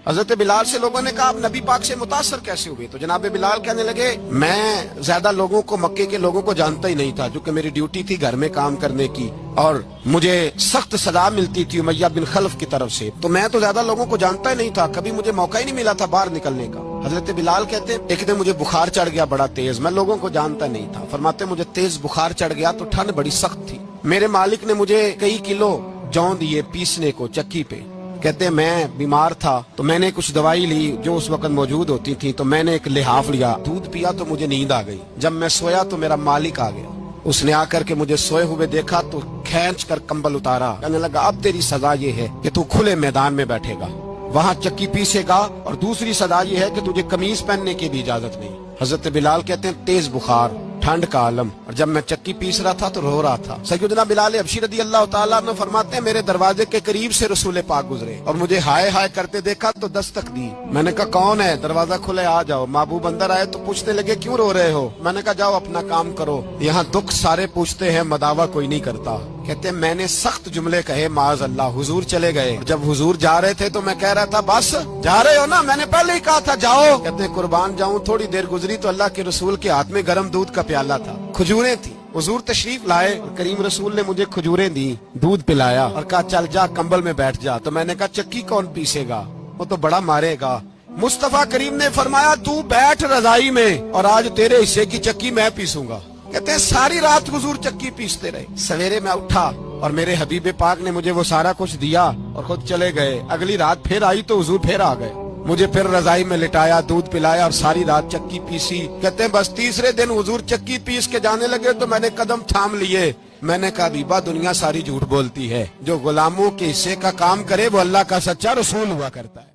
हजरत बिलाल से लोगों ने कहा आप नबी पाक से मुतासर कैसे हुए? तो जनाब बिलाल कहने लगे मैं ज्यादा लोगों को, मक्के के लोगों को जानता ही नहीं था, जो कि मेरी ड्यूटी थी घर में काम करने की और मुझे सख्त सजा मिलती थी उमैया बिन खल्फ की तरफ से, तो मैं तो ज्यादा लोगों को जानता ही नहीं था, कभी मुझे मौका ही नहीं मिला था बाहर निकलने का। हजरत बिलाल कहते एक दिन मुझे बुखार चढ़ गया बड़ा तेज, मैं लोगों को जानता नहीं था। फरमाते मुझे तेज बुखार चढ़ गया तो ठंड बड़ी सख्त थी, मेरे मालिक ने मुझे कई किलो जौ दिए पीसने को चक्की पे। कहते मैं बीमार था तो मैंने कुछ दवाई ली जो उस वक्त मौजूद होती थी, तो मैंने एक लिहाफ लिया, दूध पिया तो मुझे नींद आ गई। जब मैं सोया तो मेरा मालिक आ गया, उसने आकर के मुझे सोए हुए देखा तो खींच कर कंबल उतारा, कहने लगा अब तेरी सजा ये है कि तू खुले मैदान में बैठेगा, वहाँ चक्की पीसेगा, और दूसरी सजा ये है कि तुझे कमीज पहनने की भी इजाजत नहीं। हजरत बिलाल कहते हैं तेज बुखार, ठंड का आलम, और जब मैं चक्की पीस रहा था तो रो रहा था। सैयदना बिलाल हबशी रदी अल्लाह ताला अन्हु फरमाते हैं मेरे दरवाजे के करीब से रसूल पाक गुजरे और मुझे हाय हाय करते देखा तो दस्तक दी। मैंने कहा कौन है? दरवाजा खुले, आ जाओ। महबूब अंदर आए तो पूछने लगे क्यों रो रहे हो? मैंने कहा जाओ अपना काम करो, यहाँ दुख सारे पूछते हैं मदावा कोई नहीं करता। कहते मैंने सख्त जुमले कहे माज अल्लाह, हुजूर चले गए। जब हुजूर जा रहे थे तो मैं कह रहा था बस जा रहे हो ना, मैंने पहले ही कहा था जाओ। कहते कुर्बान जाऊं, थोड़ी देर गुजरी तो अल्लाह के रसूल के हाथ में गर्म दूध का प्याला था, खजूरें थी। हुजूर तशरीफ लाए और करीम रसूल ने मुझे खजूरें दी, दूध पिलाया और कहा चल जा कंबल में बैठ जा। तो मैंने कहा चक्की कौन पीसेगा, वो तो बड़ा मारेगा। मुस्तफा करीम ने फरमाया तू बैठ रजाई में और आज तेरे हिस्से की चक्की मैं पीसूंगा। कहते हैं सारी रात हुजूर चक्की पीसते रहे। सवेरे मैं उठा और मेरे हबीब पाक ने मुझे वो सारा कुछ दिया और खुद चले गए। अगली रात फिर आई तो हुजूर फिर आ गए, मुझे फिर रजाई में लिटाया, दूध पिलाया और सारी रात चक्की पीसी। कहते हैं बस तीसरे दिन हुजूर चक्की पीस के जाने लगे तो मैंने कदम थाम लिए। मैंने कहा बीबा दुनिया सारी झूठ बोलती है, जो गुलामों के हिस्से का काम करे वो अल्लाह का सच्चा रसूल हुआ करता है।